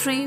3،